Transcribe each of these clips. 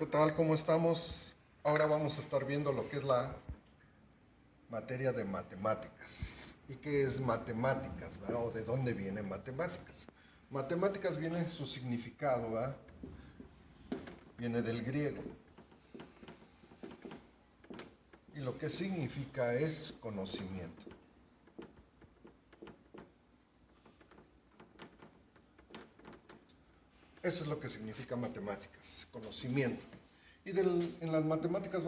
¿Qué tal? ¿Cómo estamos? Ahora vamos a estar viendo lo que es la materia de matemáticas. ¿Y qué es matemáticas? ¿Verdad? ¿O de dónde viene matemáticas? Matemáticas viene su significado, ¿verdad? Viene del griego. Y lo que significa es conocimiento. Eso es lo que significa matemáticas, conocimiento. Y en las matemáticas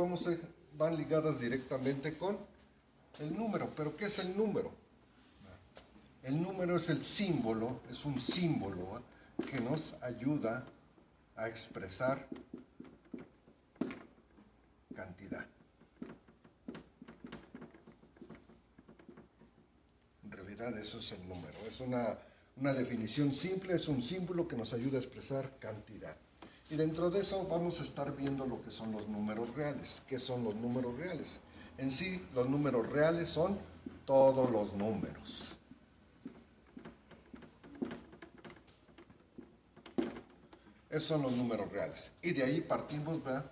van ligadas directamente con el número. ¿Pero qué es el número? El número es el símbolo, es un símbolo que nos ayuda a expresar cantidad. En realidad eso es el número. Es una definición simple, es un símbolo que nos ayuda a expresar cantidad. Y dentro de eso vamos a estar viendo lo que son los números reales. ¿Qué son los números reales? En sí, los números reales son todos los números. Esos son los números reales. Y de ahí partimos, ¿verdad?,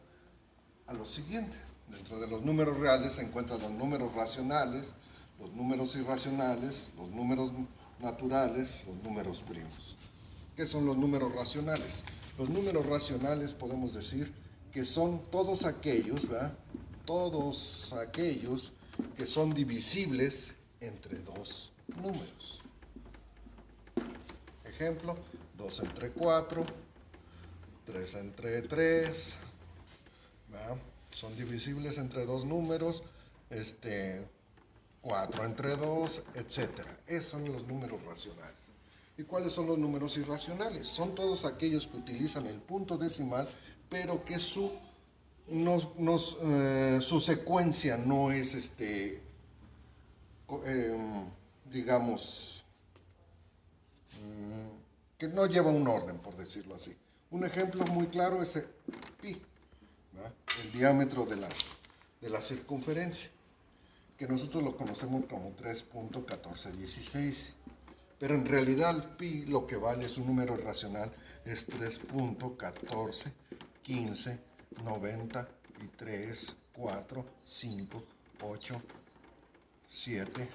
a lo siguiente. Dentro de los números reales se encuentran los números racionales, los números irracionales, los números naturales, los números primos. ¿Qué son los números racionales? Los números racionales podemos decir que son todos aquellos, ¿verdad?, todos aquellos que son divisibles entre dos números. Ejemplo, 2 entre 4, 3 entre 3, ¿verdad? Son divisibles entre dos números, 4 entre 2, etc. Esos son los números racionales. ¿Y cuáles son los números irracionales? Son todos aquellos que utilizan el punto decimal, pero que su secuencia no es, digamos, que no lleva un orden, por decirlo así. Un ejemplo muy claro es el pi, ¿verdad?, el diámetro de la circunferencia, que nosotros lo conocemos como 3.1416. Pero en realidad el pi lo que vale es un número irracional, es 3.14, 15, 90 y 3, 4, 5, 8, 7,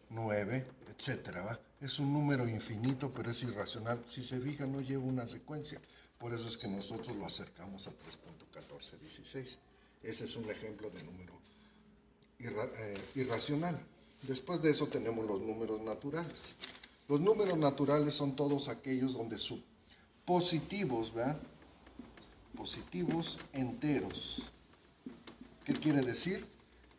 9, etc. Es un número infinito, pero es irracional. Si se fija, no lleva una secuencia. Por eso es que nosotros lo acercamos a 3.1416. Ese es un ejemplo de número irracional. Después de eso tenemos los números naturales. Los números naturales son todos aquellos donde sus positivos, ¿verdad?, positivos enteros. ¿Qué quiere decir?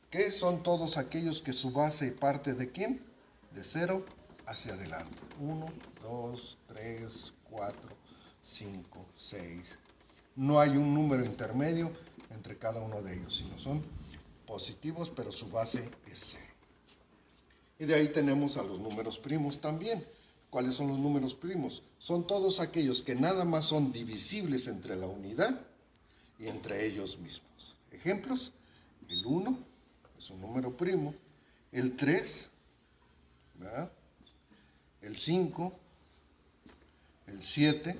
Que son todos aquellos que su base parte de ¿quién? De 0 hacia adelante. 1, 2, 3, 4, 5, 6. No hay un número intermedio entre cada uno de ellos, sino son positivos, pero su base es 0. Y de ahí tenemos a los números primos también. ¿Cuáles son los números primos? Son todos aquellos que nada más son divisibles entre la unidad y entre ellos mismos. Ejemplos: el 1 es un número primo, el 3, ¿verdad?, el 5, el 7,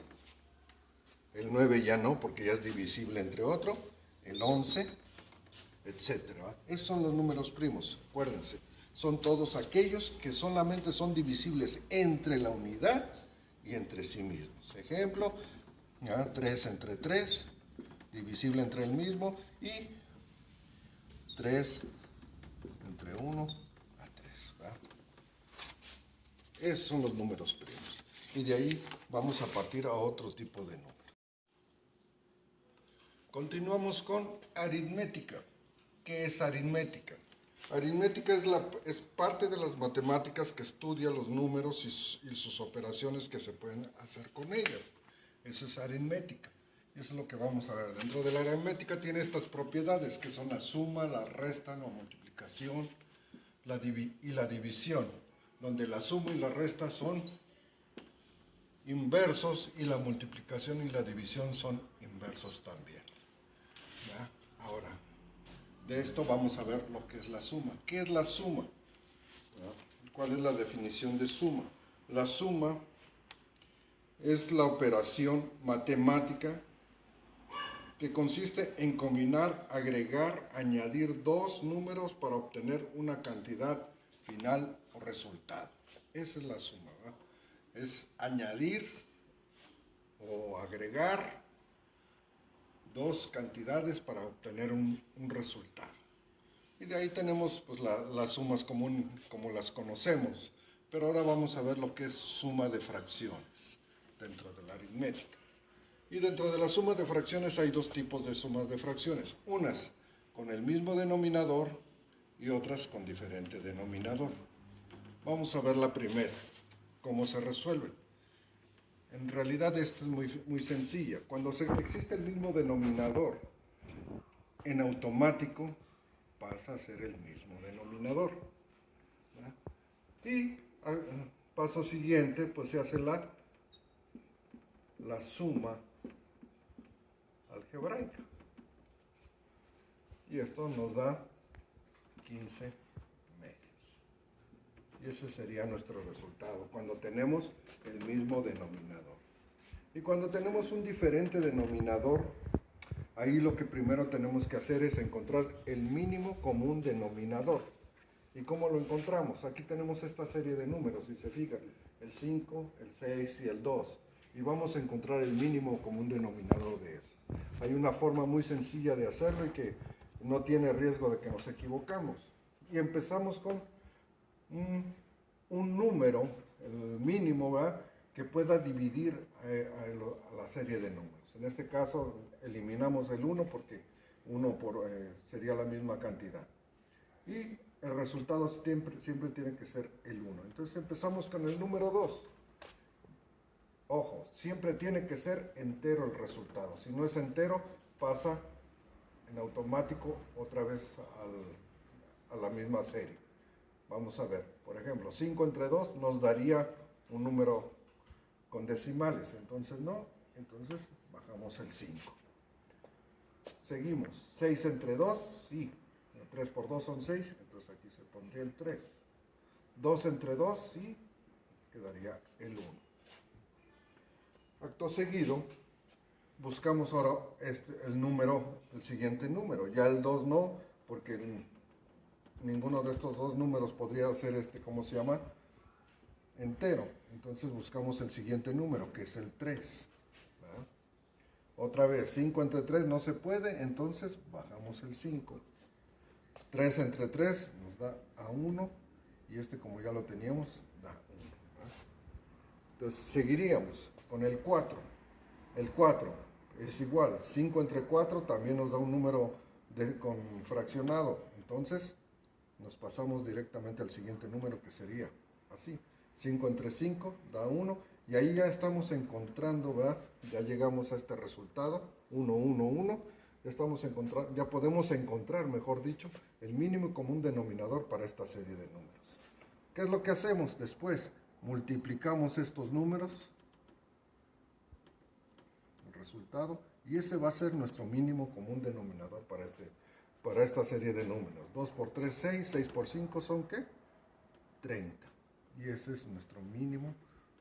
el 9 ya no, porque ya es divisible entre otro, el 11, etc. Esos son los números primos, acuérdense. Son todos aquellos que solamente son divisibles entre la unidad y entre sí mismos. Ejemplo, 3 entre 3, divisible entre el mismo, y 3 entre 1 a 3. ¿Verdad? Esos son los números primos. Y de ahí vamos a partir a otro tipo de número. Continuamos con aritmética. ¿Qué es aritmética? Aritmética es parte de las matemáticas que estudia los números y sus operaciones que se pueden hacer con ellas. Eso es aritmética. Eso es lo que vamos a ver. Dentro de la aritmética tiene estas propiedades, que son la suma, la resta, la multiplicación y la división, donde la suma y la resta son inversos y la multiplicación y la división son inversos también. ¿Ya? Ahora, de esto vamos a ver lo que es la suma. ¿Qué es la suma? ¿Cuál es la definición de suma? La suma es la operación matemática que consiste en combinar, agregar, añadir dos números para obtener una cantidad final o resultado. Esa es la suma, ¿verdad? Es añadir o agregar dos cantidades para obtener un resultado. Y de ahí tenemos pues, las sumas comunes como las conocemos. Pero ahora vamos a ver lo que es suma de fracciones dentro de la aritmética. Y dentro de la suma de fracciones hay dos tipos de sumas de fracciones. Unas con el mismo denominador y otras con diferente denominador. Vamos a ver la primera, cómo se resuelve. En realidad esta es muy sencilla. Cuando existe el mismo denominador, en automático pasa a ser el mismo denominador. ¿Verdad? Y al paso siguiente, pues se hace la suma algebraica. Y esto nos da 15 medios. Y ese sería nuestro resultado cuando tenemos el mismo denominador. Y cuando tenemos un diferente denominador, ahí lo que primero tenemos que hacer es encontrar el mínimo común denominador. ¿Y cómo lo encontramos? Aquí tenemos esta serie de números, si se fijan, el 5, el 6 y el 2. Y vamos a encontrar el mínimo común denominador de eso. Hay una forma muy sencilla de hacerlo y que no tiene riesgo de que nos equivocamos. Y empezamos con un número, el mínimo, ¿verdad?, que pueda dividir a la serie de números. En este caso eliminamos el 1 porque 1 sería la misma cantidad. Y el resultado siempre tiene que ser el 1. Entonces empezamos con el número 2. Ojo, siempre tiene que ser entero el resultado. Si no es entero, pasa en automático otra vez a la misma serie. Vamos a ver, por ejemplo, 5 entre 2 nos daría un número con decimales, entonces no, entonces bajamos el 5. Seguimos, 6 entre 2, sí, 3 por 2 son 6, entonces aquí se pondría el 3. 2 entre 2, sí, quedaría el 1. Acto seguido, buscamos ahora el siguiente número. Ya el 2 no, porque ninguno de estos dos números podría ser ¿cómo se llama? Entero. Entonces buscamos el siguiente número, que es el 3. ¿Verdad? Otra vez, 5 entre 3 no se puede, entonces bajamos el 5. 3 entre 3 nos da a 1, y como ya lo teníamos, da 1. ¿Verdad? Entonces seguiríamos con el 4. El 4 es igual, 5 entre 4 también nos da un número con fraccionado. Entonces nos pasamos directamente al siguiente número, que sería así. 5 entre 5 da 1, y ahí ya estamos encontrando, ¿verdad? Ya llegamos a este resultado, 1, 1, 1. Ya podemos encontrar, mejor dicho, el mínimo común denominador para esta serie de números. ¿Qué es lo que hacemos después? Multiplicamos estos números, el resultado, y ese va a ser nuestro mínimo común denominador para esta serie de números. 2 por 3, 6, 6 por 5 son ¿qué? 30. Y ese es nuestro mínimo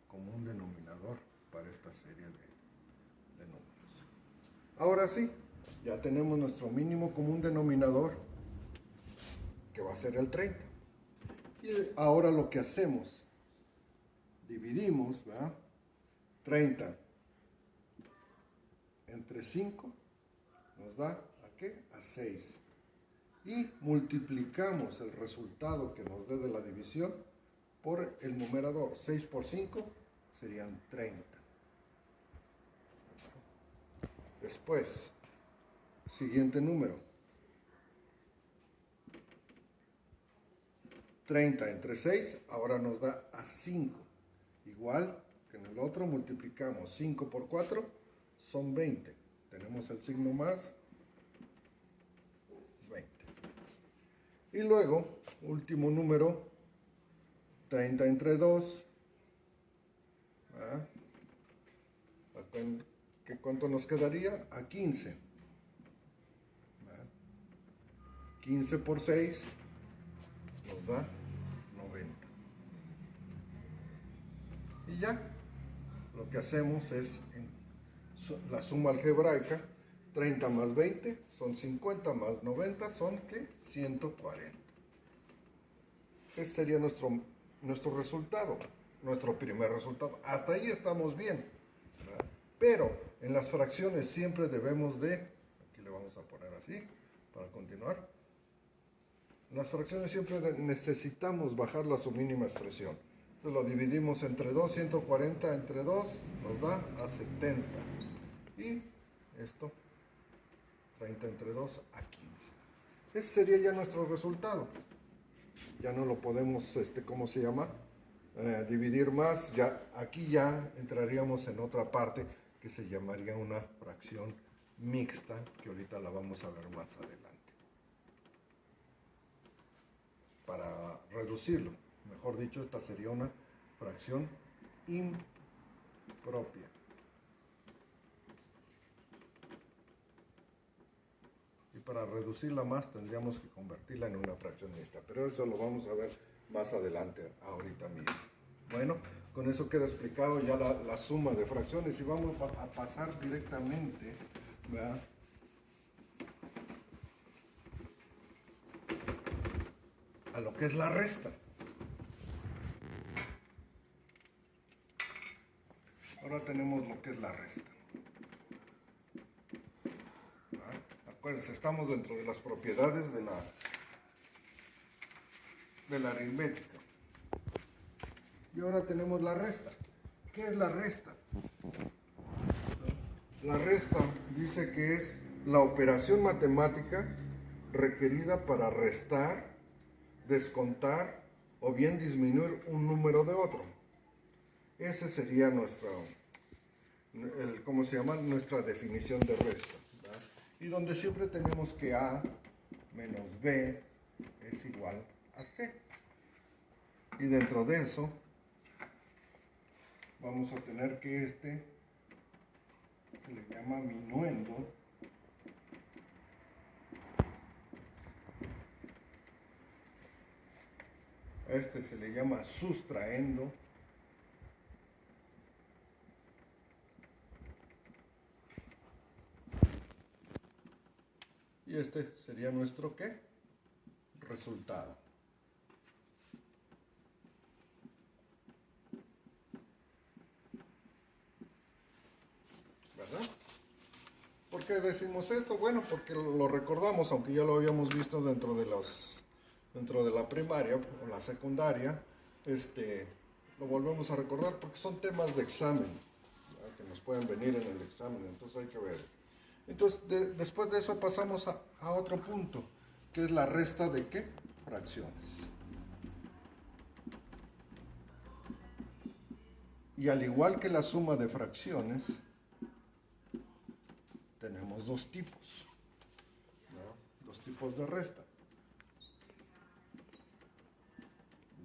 común denominador para esta serie de números. Ahora sí, ya tenemos nuestro mínimo común denominador, que va a ser el 30. Y ahora lo que hacemos, dividimos, ¿verdad?, 30 entre 5 nos da ¿a qué? A 6. Y multiplicamos el resultado que nos dé de la división por el numerador. 6 por 5 serían 30. Después, siguiente número. 30 entre 6 ahora nos da a 5. Igual que en el otro, multiplicamos 5 por 4, son 20. Tenemos el signo más, 20. Y luego, último número, 30 entre 2. ¿Cuánto nos quedaría? A 15. 15 por 6 nos da 90. Y ya, lo que hacemos es la suma algebraica, 30 más 20 son 50, más 90 son, ¿qué? 140. Ese sería nuestro resultado, nuestro primer resultado. Hasta ahí estamos bien, ¿verdad? Pero en las fracciones siempre debemos de, aquí le vamos a poner así, para continuar. En las fracciones siempre necesitamos bajarla a su mínima expresión. Entonces lo dividimos entre 2, 140 entre 2 nos da a 70. Y esto, 30 entre 2 a 15. Ese sería ya nuestro resultado. Ya no lo podemos, ¿cómo se llama? Dividir más. Ya, aquí ya entraríamos en otra parte que se llamaría una fracción mixta, que ahorita la vamos a ver más adelante. Para reducirlo, mejor dicho, esta sería una fracción impropia. Y para reducirla más tendríamos que convertirla en una fracción mixta, pero eso lo vamos a ver más adelante, ahorita mismo. Bueno, con eso queda explicado ya la suma de fracciones y vamos a pasar directamente, ¿verdad?, a lo que es la resta. Ahora tenemos lo que es la resta. Acuérdense, estamos dentro de las propiedades de la aritmética. Y ahora tenemos la resta. ¿Qué es la resta? La resta dice que es la operación matemática requerida para restar, descontar o bien disminuir un número de otro. Ese sería ¿cómo se llama? Nuestra definición de resta, ¿verdad? Y donde siempre tenemos que A menos B es igual a C. Y dentro de eso vamos a tener que se le llama minuendo. A se le llama sustraendo. Y sería nuestro, ¿qué? Resultado. ¿Verdad? ¿Por qué decimos esto? Bueno, porque lo recordamos, aunque ya lo habíamos visto dentro de la primaria o la secundaria, lo volvemos a recordar porque son temas de examen, ¿verdad?, que nos pueden venir en el examen, entonces hay que ver. Entonces, después de eso pasamos a otro punto, que es la resta de ¿qué? Fracciones. Y al igual que la suma de fracciones, tenemos dos tipos, ¿no? Dos tipos de resta.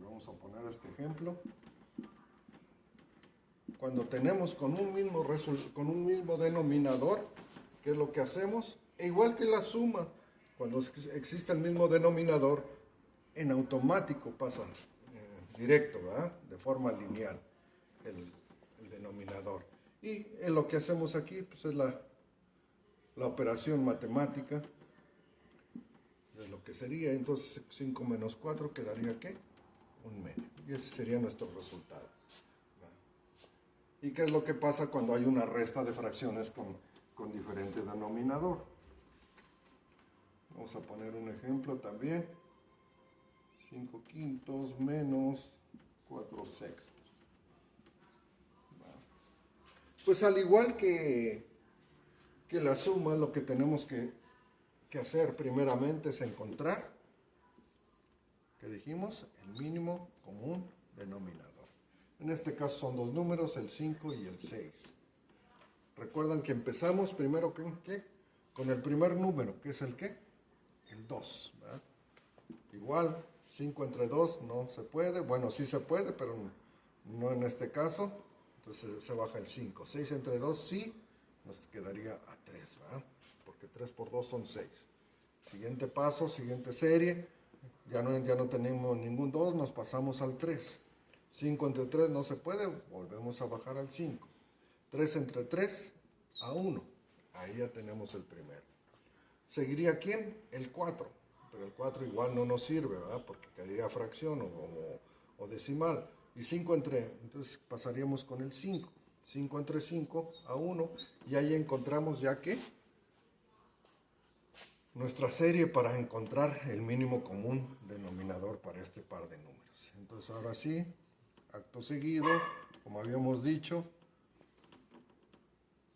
Vamos a poner este ejemplo. Cuando tenemos con un mismo denominador, ¿qué es lo que hacemos? E igual que la suma, cuando existe el mismo denominador, en automático pasa directo, ¿verdad?, de forma lineal el denominador. Y lo que hacemos aquí pues, es la operación matemática de lo que sería. Entonces 5 menos 4 quedaría ¿qué? Un medio. Y ese sería nuestro resultado. ¿Y qué es lo que pasa cuando hay una resta de fracciones con diferente denominador? Vamos a poner un ejemplo también. 5 quintos menos 4 sextos. Pues al igual que la suma, lo que tenemos que hacer primeramente es encontrar, ¿qué dijimos? El mínimo común denominador. En este caso son dos números, el 5 y el 6. Recuerdan que empezamos primero con el primer número, que es el ¿qué? El 2, ¿verdad? Igual, 5 entre 2 no se puede. Bueno, sí se puede, pero no en este caso. Entonces se baja el 5. 6 entre 2 sí, nos quedaría a 3, ¿verdad? Porque 3 por 2 son 6. Siguiente paso, siguiente serie. Ya no tenemos ningún 2, nos pasamos al 3. 5 entre 3 no se puede, volvemos a bajar al 5. 3 entre 3 a 1. Ahí ya tenemos el primero. ¿Seguiría quién? El 4. Pero el 4 igual no nos sirve, ¿verdad? Porque quedaría fracción o decimal. Y 5 entre, entonces pasaríamos con el 5. 5 entre 5 a 1. Y ahí encontramos ya que nuestra serie para encontrar el mínimo común denominador para este par de números. Entonces ahora sí, acto seguido, como habíamos dicho,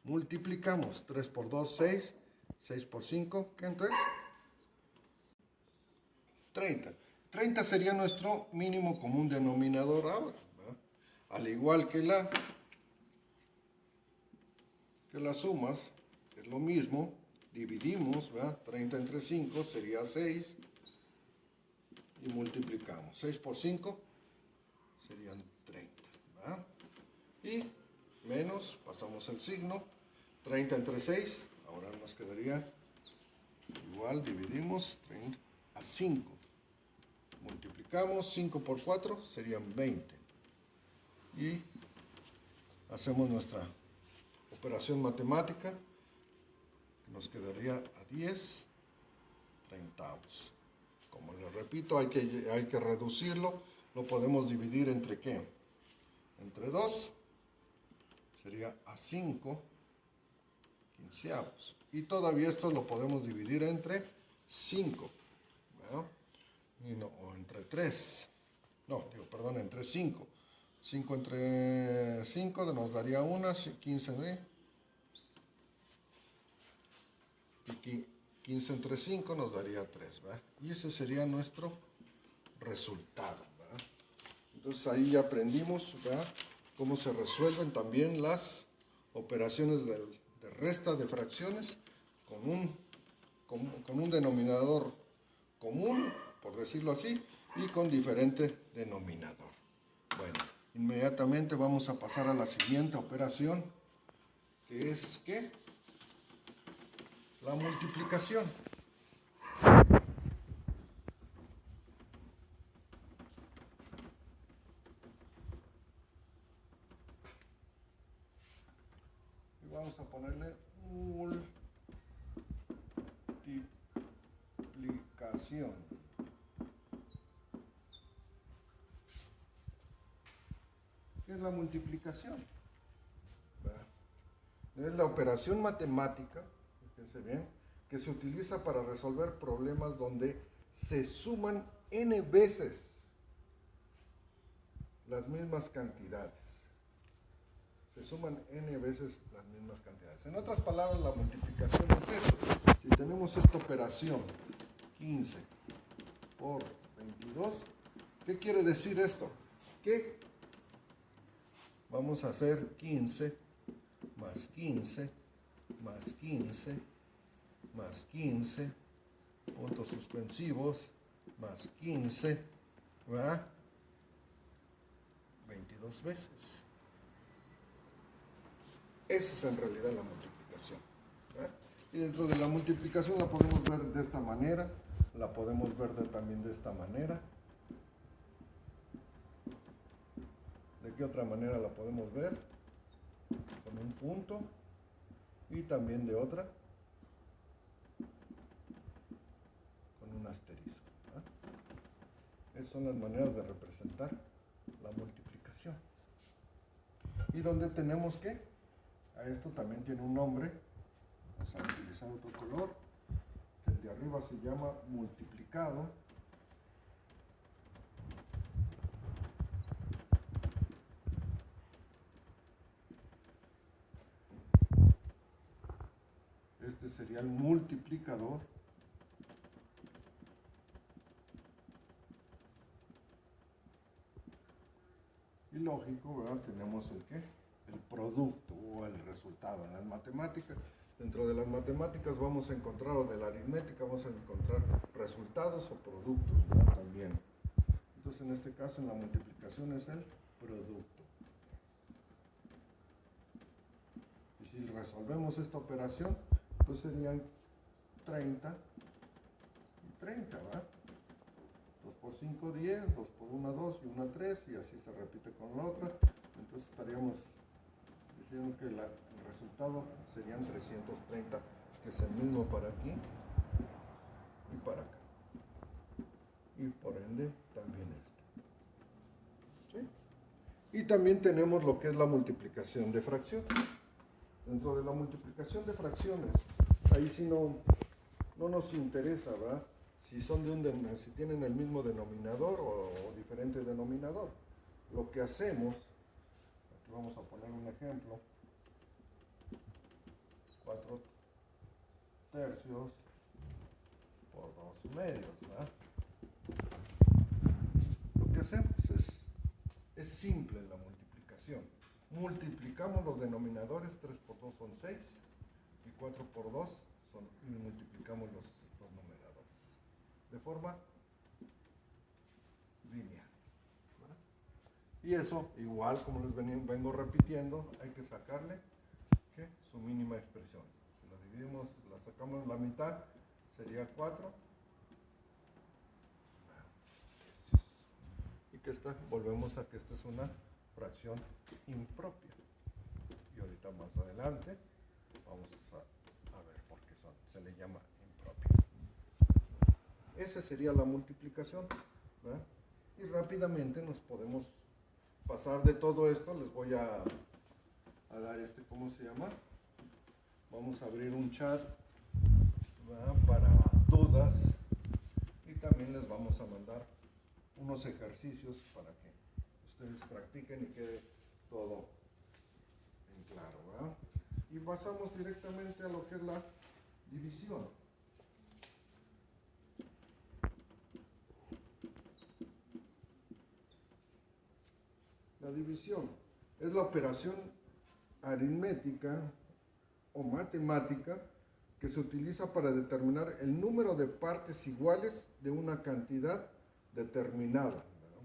multiplicamos 3 por 2, 6, 6 por 5, ¿qué entonces? 30. 30 sería nuestro mínimo común denominador ahora, ¿verdad? Al igual que las sumas, es lo mismo, dividimos, ¿verdad? 30 entre 5 sería 6 y multiplicamos. 6 por 5 serían 30, ¿verdad? Y menos, pasamos el signo, 30 entre 6, ahora nos quedaría igual, dividimos 30 a 5. Multiplicamos 5 por 4, serían 20. Y hacemos nuestra operación matemática, que nos quedaría a 10 treintavos. Como les repito, hay que reducirlo. Lo podemos dividir entre ¿qué? Entre 2, sería a 5 quinceavos. Y todavía esto lo podemos dividir entre 5, ¿no? O entre 3. No, digo, perdón, entre 5. 5 entre 5 nos daría 1, 15 de... Y 15 entre 5 nos daría 3, ¿verdad? Y ese sería nuestro resultado, ¿verdad? Entonces ahí ya aprendimos, ¿verdad?, cómo se resuelven también las operaciones de resta de fracciones con un denominador común, por decirlo así, y con diferente denominador. Bueno, inmediatamente vamos a pasar a la siguiente operación, que es ¿qué? La multiplicación. Y vamos a ponerle multiplicación. ¿Qué es la multiplicación? Es la operación matemática, fíjense bien, que se utiliza para resolver problemas donde se suman n veces las mismas cantidades. Se suman n veces las mismas cantidades. En otras palabras, la multiplicación es esto. Si tenemos esta operación, 15 por 22, ¿qué quiere decir esto? Que vamos a hacer 15 más 15 más 15 más 15, puntos suspensivos, más 15, ¿verdad? 22 veces. Esa es en realidad la multiplicación, ¿verdad? Y dentro de la multiplicación la podemos ver de esta manera, la podemos ver también de esta manera. ¿De qué otra manera la podemos ver? Con un punto y también de otra con un asterisco, ¿verdad? Esas son las maneras de representar la multiplicación. Y donde tenemos que, a esto también tiene un nombre, vamos a utilizar otro color, el de arriba se llama multiplicado. Este sería el multiplicador. Y lógico, ¿verdad? Tenemos el ¿qué? El producto o el resultado. En las matemáticas, dentro de las matemáticas vamos a encontrar, o de la aritmética vamos a encontrar resultados o productos, ¿verdad? También. Entonces en este caso en la multiplicación es el producto. Y si resolvemos esta operación, pues serían 30 y 30, ¿verdad? 2 por 5, 10, 2 por 1, 2 y 1, 3, y así se repite con la otra. Entonces estaríamos Siendo que el resultado serían 330, que es el mismo para aquí y para acá. Y por ende también este. ¿Sí? Y también tenemos lo que es la multiplicación de fracciones. Dentro de la multiplicación de fracciones, ahí sí no nos interesa, ¿verdad? Si si tienen el mismo denominador o diferente denominador. Lo que hacemos, aquí vamos a poner un ejemplo, 4 tercios por 2 medios, ¿verdad? Lo que hacemos es simple la multiplicación. Multiplicamos los denominadores, 3 por 2 son 6, y 4 por 2 y multiplicamos los numeradores. De forma lineal. ¿Verdad? Y eso, igual como les vengo repitiendo, hay que sacarle su mínima expresión. Si la dividimos, la sacamos la mitad, sería 4. Y que volvemos a que esta es una fracción impropia. Y ahorita más adelante vamos a ver por qué se le llama impropia. Esa sería la multiplicación, ¿verdad? Y rápidamente nos podemos pasar de todo esto. Les voy a dar ¿cómo se llama? Vamos a abrir un chat, ¿verdad?, para dudas, y también les vamos a mandar unos ejercicios para que ustedes practiquen y quede todo en claro, ¿verdad? Y pasamos directamente a lo que es la división. La división es la operación aritmética o matemática que se utiliza para determinar el número de partes iguales de una cantidad determinada, ¿verdad?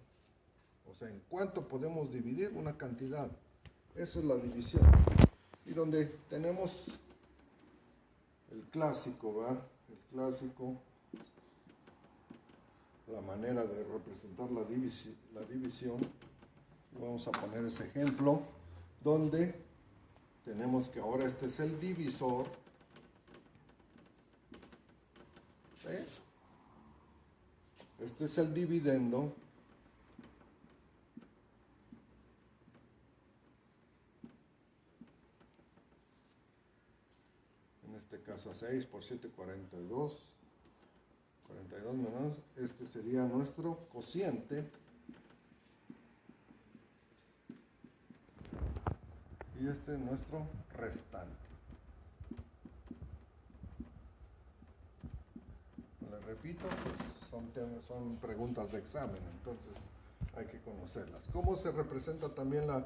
O sea, en cuánto podemos dividir una cantidad. Esa es la división. Y donde tenemos el clásico, ¿verdad? El clásico, la manera de representar la división. Vamos a poner ese ejemplo donde tenemos que ahora este es el divisor, ¿sí? Este es el dividendo, en este caso 6 por 7, 42, 42 menos, este sería nuestro cociente, y este es nuestro restante. Les repito, pues son preguntas de examen, entonces hay que conocerlas. ¿Cómo se representa también las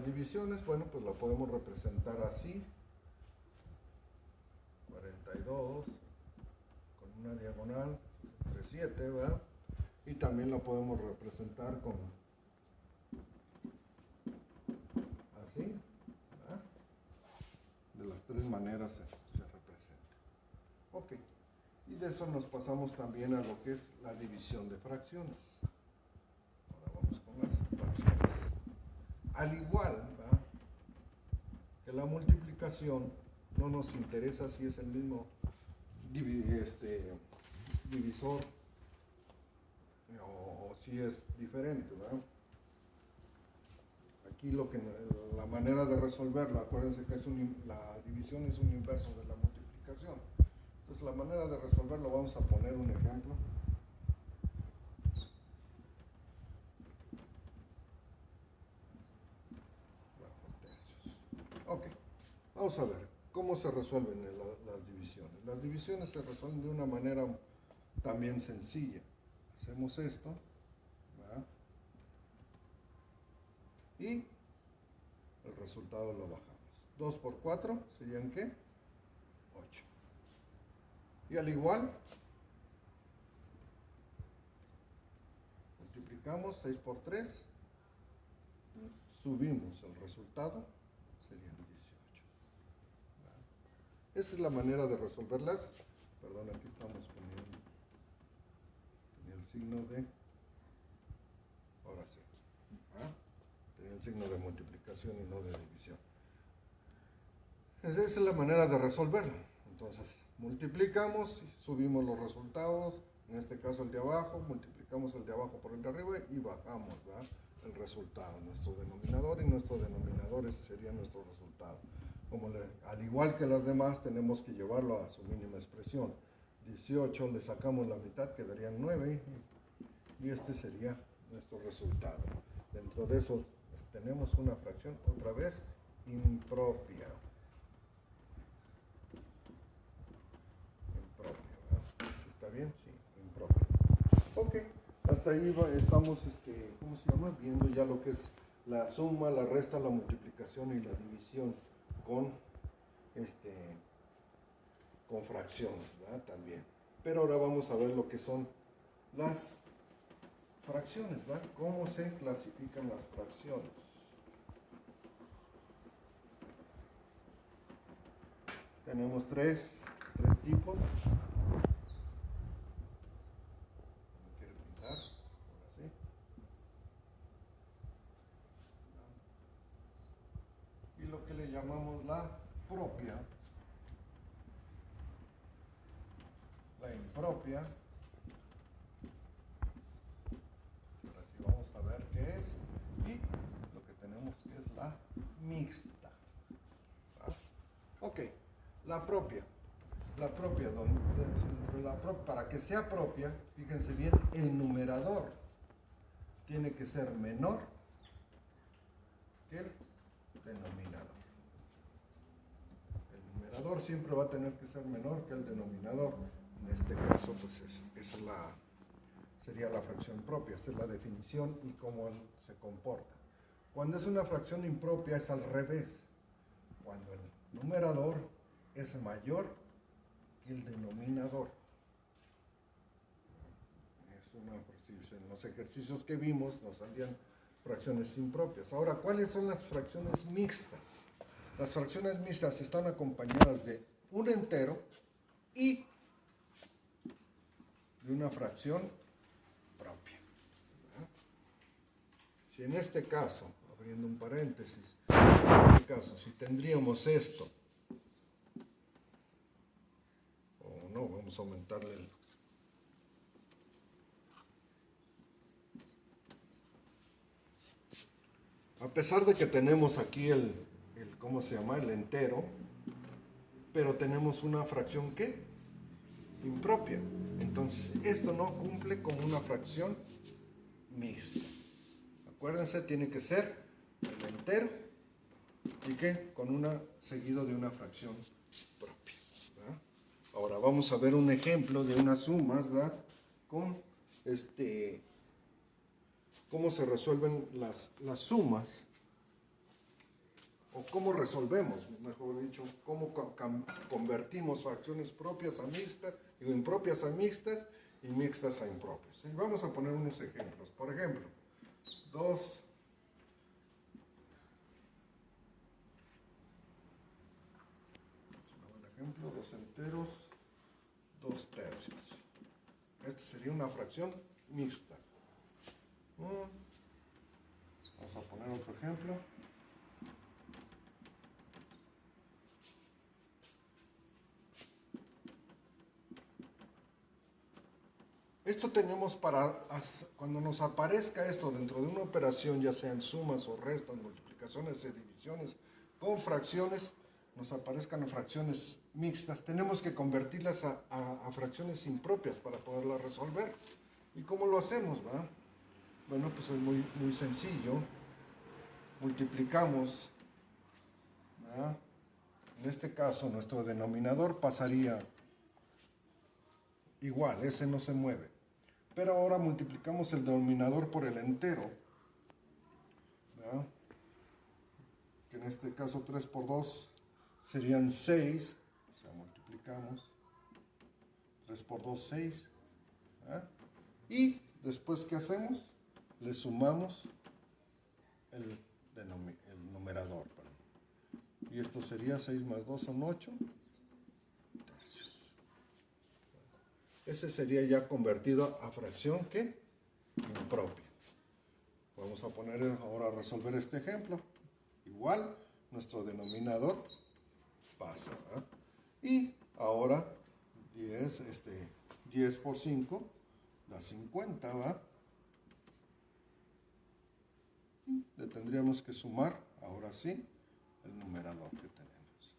divisiones? Bueno, pues la podemos representar así: 42 con una diagonal entre 7, ¿verdad? Y también la podemos representar con así, ¿verdad? De las tres maneras se representa. Ok. Y de eso nos pasamos también a lo que es la división de fracciones. Ahora vamos con las fracciones. Al igual, ¿verdad?, que la multiplicación, no nos interesa si es el mismo divisor o si es diferente, ¿verdad? Aquí la manera de resolverla, acuérdense que la división es un inverso de la multiplicación. Entonces la manera de resolverlo, vamos a poner un ejemplo. Ok, vamos a ver cómo se resuelven las divisiones. Las divisiones se resuelven de una manera también sencilla. Hacemos esto, ¿verdad?, y el resultado lo bajamos. 2 por 4 serían ¿qué? 8. Y al igual, multiplicamos 6 por 3, subimos el resultado, serían 18. ¿Verdad? Esa es la manera de resolverlas. Perdón, aquí estamos poniendo el signo de, ahora sí, tenía el signo de multiplicación y no de división. Esa es la manera de resolverlo. Entonces, multiplicamos, subimos los resultados, en este caso el de abajo, multiplicamos el de abajo por el de arriba y bajamos, ¿verdad?, el resultado, nuestro denominador y nuestro denominador, ese sería nuestro resultado. Al igual que las demás, tenemos que llevarlo a su mínima expresión. 18 le sacamos la mitad, quedarían 9, y este sería nuestro resultado. Dentro de esos tenemos una fracción, otra vez, impropia. ¿Verdad? ¿Sí está bien? Sí, impropia. Ok, hasta ahí estamos, ¿cómo se llama? Viendo ya lo que es la suma, la resta, la multiplicación y la división con fracciones, ¿verdad? También. Pero ahora vamos a ver lo que son las fracciones, ¿verdad? ¿Cómo se clasifican las fracciones? Tenemos tres tipos. ¿Quiero pintar? Ahora sí. Y lo que le llamamos la propia, la impropia. Ahora sí vamos a ver qué es. Y lo que tenemos que es la mixta. ¿Ah? Ok, la propia. Para que sea propia, fíjense bien, el numerador tiene que ser menor que el denominador. El numerador siempre va a tener que ser menor que el denominador. En este caso, pues esa sería la fracción propia, esa es la definición y cómo se comporta. Cuando es una fracción impropia es al revés. Cuando el numerador es mayor que el denominador. En los ejercicios que vimos nos salían fracciones impropias. Ahora, ¿cuáles son las fracciones mixtas? Las fracciones mixtas están acompañadas de un entero y de una fracción propia. ¿Verdad? Si en este caso, abriendo un paréntesis, en este caso, si tendríamos esto, o no, vamos a aumentarle a pesar de que tenemos aquí ¿cómo se llama? El entero, pero tenemos una fracción ¿qué? Impropia. Entonces, esto no cumple como una fracción mixta. Acuérdense, tiene que ser el entero y ¿qué? Seguido de una fracción propia. ¿Verdad? Ahora vamos a ver un ejemplo de unas sumas, ¿verdad? Con cómo se resuelven las sumas, o cómo resolvemos, mejor dicho, cómo convertimos fracciones propias a mixtas, impropias a mixtas y mixtas a impropias. Y vamos a poner unos ejemplos. Por ejemplo, dos enteros, 2/3. Esta sería una fracción mixta. Vamos a poner otro ejemplo. Esto tenemos cuando nos aparezca esto dentro de una operación, ya sean sumas o restas, multiplicaciones y divisiones con fracciones, nos aparezcan fracciones mixtas, tenemos que convertirlas a fracciones impropias para poderlas resolver. ¿Y cómo lo hacemos, va? Bueno, pues es muy, muy sencillo. Multiplicamos, ¿verdad? En este caso, nuestro denominador pasaría igual, ese no se mueve. Pero ahora multiplicamos el denominador por el entero, ¿verdad? Que en este caso 3 por 2 serían 6. O sea, multiplicamos 3 por 2, 6. ¿Verdad? Y después, ¿qué hacemos? Le sumamos el numerador. Y esto sería 6 más 2 son 8. Ese sería ya convertido a fracción ¿qué? Impropia. Vamos a poner ahora a resolver este ejemplo. Igual, nuestro denominador pasa, ¿verdad? Y ahora 10 por 5 da 50, ¿va? Le tendríamos que sumar, ahora sí, el numerador que tenemos.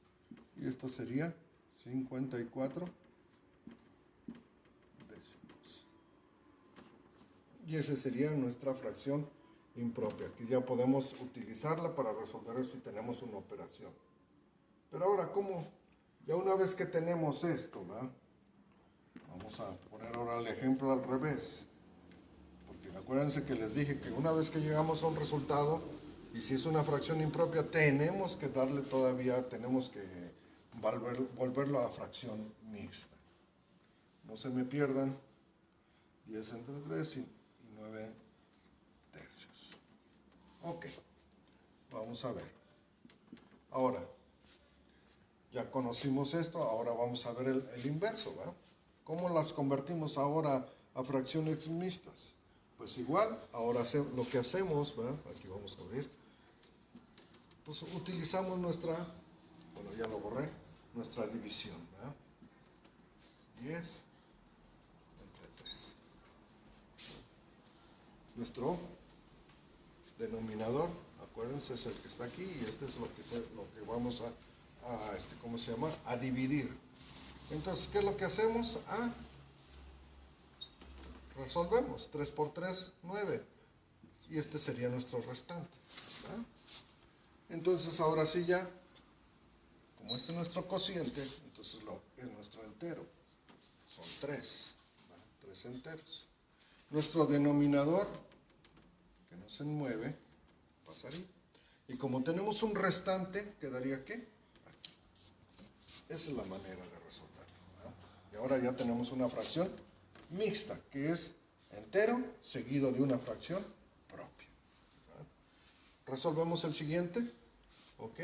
Y esto sería 54 décimos. Y esa sería nuestra fracción impropia, que ya podemos utilizarla para resolver si tenemos una operación. Pero ahora, ¿cómo? Ya una vez que tenemos esto, ¿verdad? Vamos a poner ahora el ejemplo al revés. Porque acuérdense que les dije que una vez que llegamos a un resultado, y si es una fracción impropia, tenemos que darle todavía, tenemos que volverlo a fracción mixta. No se me pierdan 10 entre 3 y 9 tercios. Ok, vamos a ver. Ahora, ya conocimos esto, ahora vamos a ver el inverso, ¿verdad? ¿Cómo las convertimos ahora a fracciones mixtas? Pues igual, ahora lo que hacemos, ¿verdad? Aquí vamos a abrir. Pues utilizamos nuestra, bueno, ya lo borré, nuestra división, ¿verdad? 10 entre 3. Nuestro denominador, acuérdense, es el que está aquí y este es lo que vamos a ¿cómo se llama? A dividir. Entonces, ¿qué es lo que hacemos? Resolvemos. 3 por 3, 9. Y este sería nuestro restante, ¿verdad? Entonces, ahora sí ya, como este es nuestro cociente, entonces es nuestro entero. Son 3, ¿verdad? 3 enteros. Nuestro denominador, que no se mueve, pasaría. Y como tenemos un restante, ¿quedaría qué? Aquí. Esa es la manera de resolverlo, ¿verdad? Y ahora ya tenemos una fracción mixta, que es entero seguido de una fracción propia, ¿verdad? Resolvemos el siguiente, ¿ok?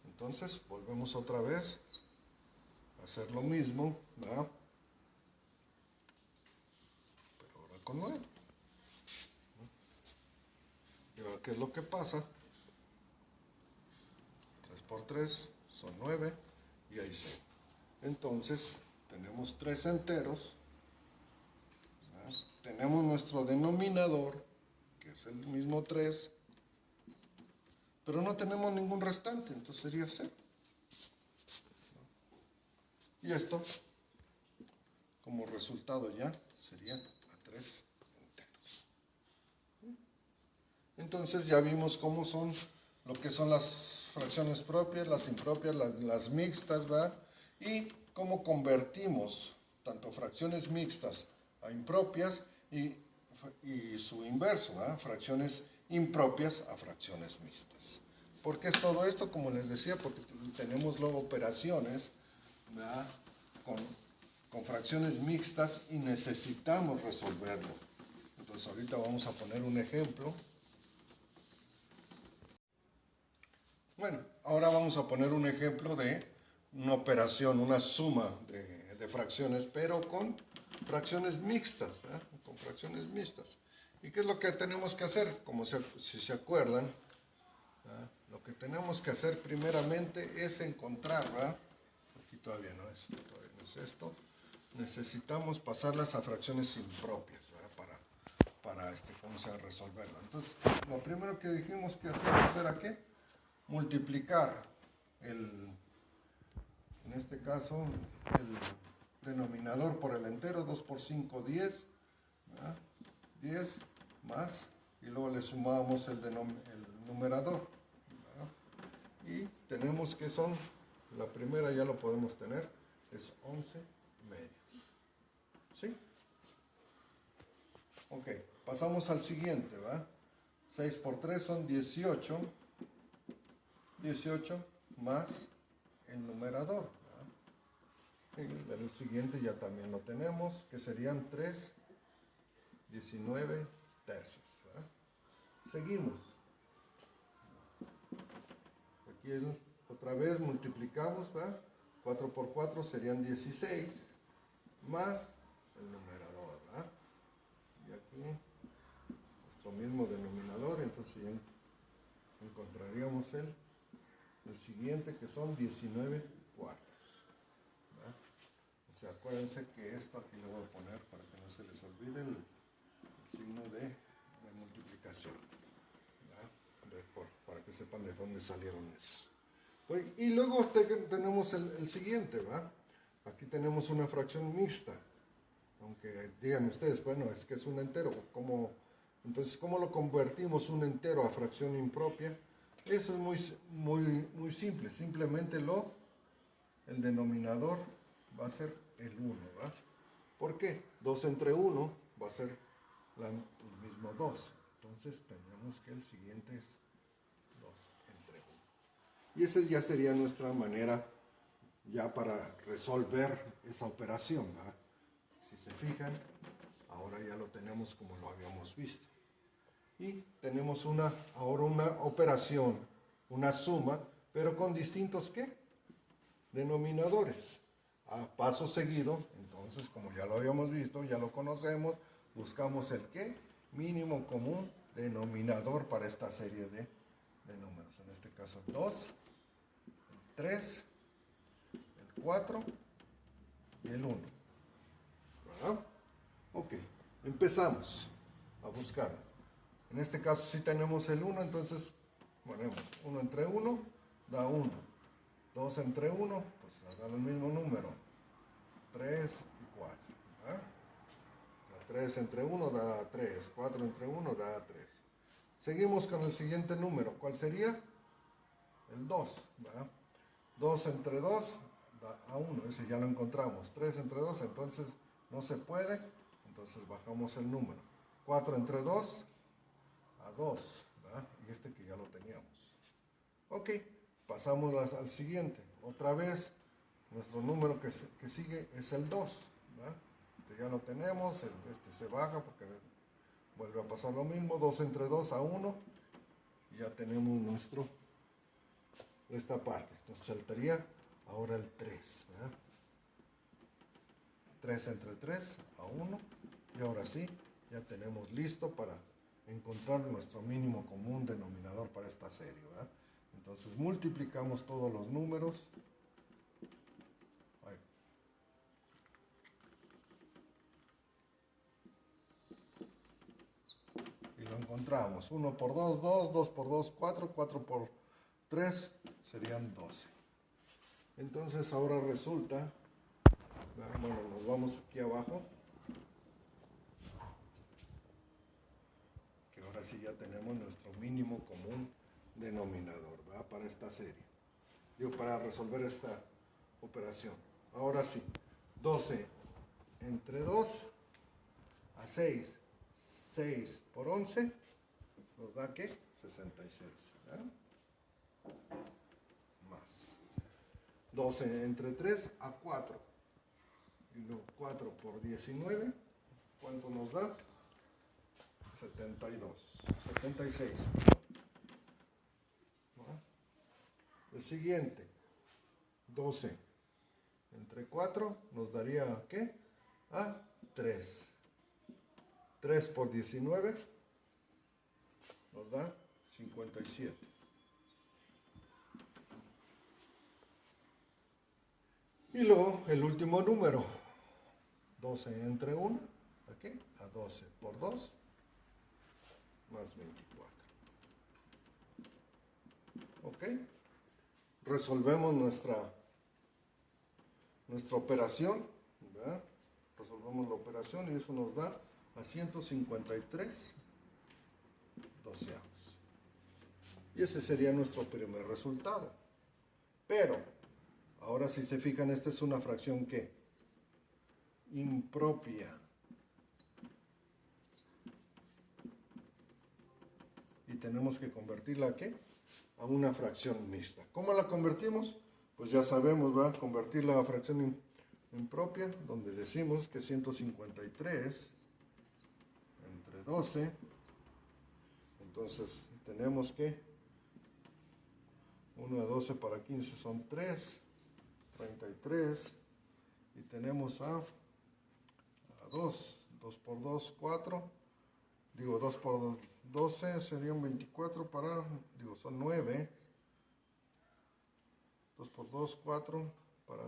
Entonces volvemos otra vez a hacer lo mismo, ¿verdad? Pero ahora con 9. Y ahora, ¿qué es lo que pasa? 3 por 3 son 9 y ahí se. Entonces tenemos 3 enteros, ¿verdad? Tenemos nuestro denominador, que es el mismo 3, pero no tenemos ningún restante, entonces sería 0. Y esto, como resultado ya, sería a 3 enteros. Entonces ya vimos cómo son lo que son las fracciones propias, las impropias, las mixtas, ¿verdad? Y cómo convertimos tanto fracciones mixtas a impropias y su inverso, ¿verdad? Fracciones impropias a fracciones mixtas. ¿Por qué es todo esto? Como les decía, porque tenemos luego operaciones, ¿verdad? Con fracciones mixtas y necesitamos resolverlo. Entonces ahorita vamos a poner un ejemplo. Bueno, ahora vamos a poner un ejemplo de una operación, una suma de fracciones, pero con fracciones mixtas, ¿verdad? Con fracciones mixtas. ¿Y qué es lo que tenemos que hacer? Como si se acuerdan, ¿verdad? Lo que tenemos que hacer primeramente es encontrar, ¿verdad? Aquí todavía no es esto. Necesitamos pasarlas a fracciones impropias, ¿verdad? Para ¿cómo se va a resolverlo? Entonces, lo primero que dijimos que hacíamos era ¿qué? Multiplicar en este caso, el denominador por el entero, 2 por 5, 10, ¿verdad? 10 más, y luego le sumamos el numerador, ¿verdad? Y tenemos que son, la primera ya lo podemos tener, es 11 medios. ¿Sí? Ok, pasamos al siguiente, ¿va? 6 por 3 son 18. 18 más el numerador, ¿verdad? El siguiente ya también lo tenemos, que serían 3, 19 tercios, ¿verdad? Seguimos. Aquí otra vez multiplicamos, ¿verdad? 4 por 4 serían 16, más el numerador, ¿verdad? Y aquí nuestro mismo denominador, entonces ya encontraríamos el siguiente, que son 19 cuartos. sea, acuérdense que esto aquí lo voy a poner para que no se les olvide el signo de multiplicación, para que sepan de dónde salieron esos. Pues, y luego tenemos el siguiente, ¿va? Aquí tenemos una fracción mixta, aunque digan ustedes, bueno, es que es un entero, entonces, ¿cómo lo convertimos un entero a fracción impropia? Eso es muy simple, simplemente el denominador va a ser el 1, ¿va? ¿Por qué? 2 entre 1 va a ser el mismo 2. Entonces tenemos que el siguiente es 2 entre 1. Y esa ya sería nuestra manera ya para resolver esa operación, ¿va? Si se fijan, ahora ya lo tenemos como lo habíamos visto. Y tenemos ahora una operación, una suma, pero con distintos ¿qué? Denominadores. A paso seguido, entonces, como ya lo habíamos visto, ya lo conocemos, buscamos el ¿qué? Mínimo común denominador para esta serie de números. En este caso, el 2, el 3, el 4 y el 1. ¿Verdad? Ok, empezamos a buscar. En este caso, si tenemos el 1, entonces ponemos 1 entre 1 da 1. 2 entre 1, pues da el mismo número. 3 y 4. ¿Ah? 3 entre 1 da 3. 4 entre 1 da 3. Seguimos con el siguiente número. ¿Cuál sería? El 2. ¿Va? 2 entre 2 da a 1. Ese ya lo encontramos. 3 entre 2, entonces no se puede. Entonces bajamos el número. 4 entre 2 a 2. ¿Va? Y este que ya lo teníamos. Ok. Pasamos al siguiente. Otra vez, nuestro número que sigue es el 2. ¿Va? Este ya lo tenemos. Este se baja porque vuelve a pasar lo mismo. 2 entre 2 a 1. Y ya tenemos esta parte. Entonces saltaría ahora el 3. ¿Va? 3 entre 3 a 1. Y ahora sí, ya tenemos listo para encontrar nuestro mínimo común denominador para esta serie. ¿Va? Entonces multiplicamos todos los números. Y lo encontramos. 1 por 2, 2, 2 por 2, 4, 4 por 3 serían 12. Entonces ahora resulta, bueno, nos vamos aquí abajo, que ahora sí ya tenemos nuestro mínimo común denominador, ¿verdad? Para esta serie. Para resolver esta operación. Ahora sí, 12 entre 2 a 6, 6 por 11, nos da ¿qué? 66. ¿verdad? Más. 12 entre 3 a 4. Y luego 4 por 19, ¿cuánto nos da? 76. ¿No? El siguiente, 12 entre 4 nos daría ¿qué? 3. 3 por 19 nos da 57. Y luego el último número, 12 entre 1, ¿a qué? A 12 por 2, más 24. ¿Ok? Resolvemos nuestra operación, ¿verdad? Resolvemos la operación y eso nos da a 153 doceavos. Y ese sería nuestro primer resultado. Pero, ahora si se fijan, esta es una fracción ¿qué? Impropia. Y tenemos que convertirla ¿a qué? A una fracción mixta. ¿Cómo la convertimos? Pues ya sabemos, ¿va? Convertirla a fracción impropia, donde decimos que 153 entre 12, entonces tenemos que 1 de 12 para 15 son 3, 33, y tenemos a 2, 2 por 2, 4, 2 por 12 serían 24 son 9, 2 por 2, 4, para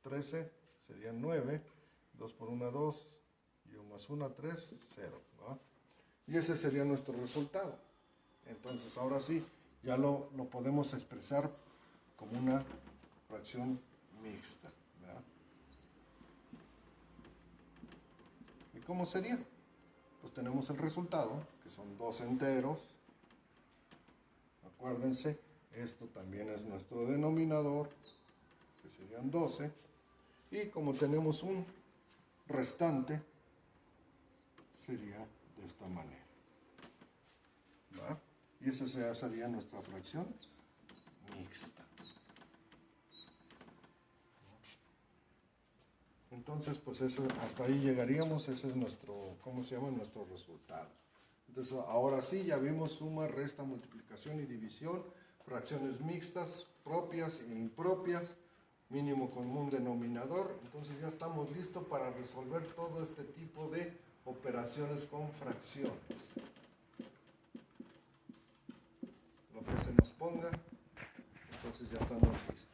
13 serían 9, 2 por 1, 2, y 1 más 1, 3, 0. ¿Va? Y ese sería nuestro resultado. Entonces, ahora sí, ya lo podemos expresar como una fracción mixta. ¿Verdad? ¿Y cómo sería? Pues tenemos el resultado, que son 2 enteros. Acuérdense, esto también es nuestro denominador, que serían 12. Y como tenemos un restante, sería de esta manera. ¿Va? Y esa sería nuestra fracción mixta. Entonces, pues eso, hasta ahí llegaríamos. Ese es nuestro, ¿cómo se llama? Nuestro resultado. Entonces, ahora sí, ya vimos suma, resta, multiplicación y división, fracciones mixtas, propias e impropias, mínimo común denominador. Entonces ya estamos listos para resolver todo este tipo de operaciones con fracciones. Lo que se nos ponga, entonces ya estamos listos.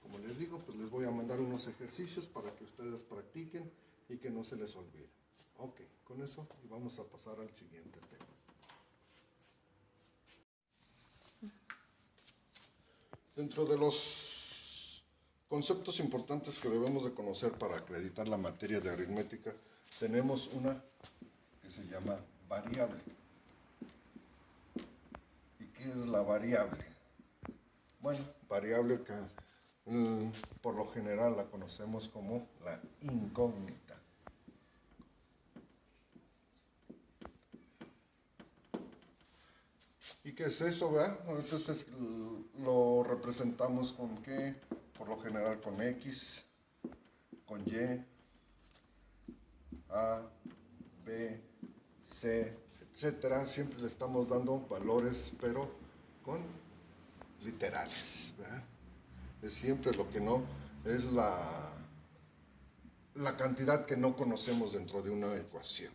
Como les digo, pues les voy a mandar unos ejercicios para que ustedes practiquen y que no se les olvide. Ok, con eso y vamos a pasar al siguiente tema. Dentro de los conceptos importantes que debemos de conocer para acreditar la materia de aritmética, tenemos una que se llama variable. ¿Y qué es la variable? Bueno, variable que por lo general la conocemos como la incógnita. ¿Y qué es eso, verdad? Entonces lo representamos con ¿qué? Por lo general con X, con Y, A, B, C, etcétera. Siempre le estamos dando valores, pero con literales, ¿verdad? Es siempre lo que no, es la cantidad que no conocemos dentro de una ecuación.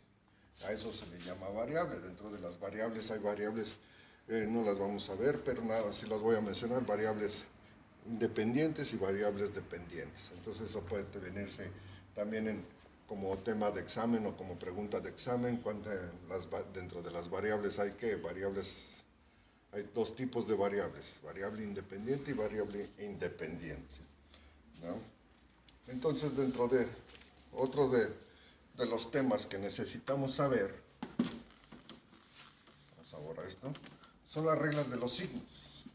A eso se le llama variable. Dentro de las variables hay variables, no las vamos a ver, pero nada, sí las voy a mencionar, variables independientes y variables dependientes. Entonces eso puede venirse también como tema de examen o como pregunta de examen. Dentro de las variables hay variables, hay dos tipos de variables, variable independiente y variable independiente, ¿no? Entonces dentro de otro de los temas que necesitamos saber, vamos a borrar esto, son las reglas de los signos.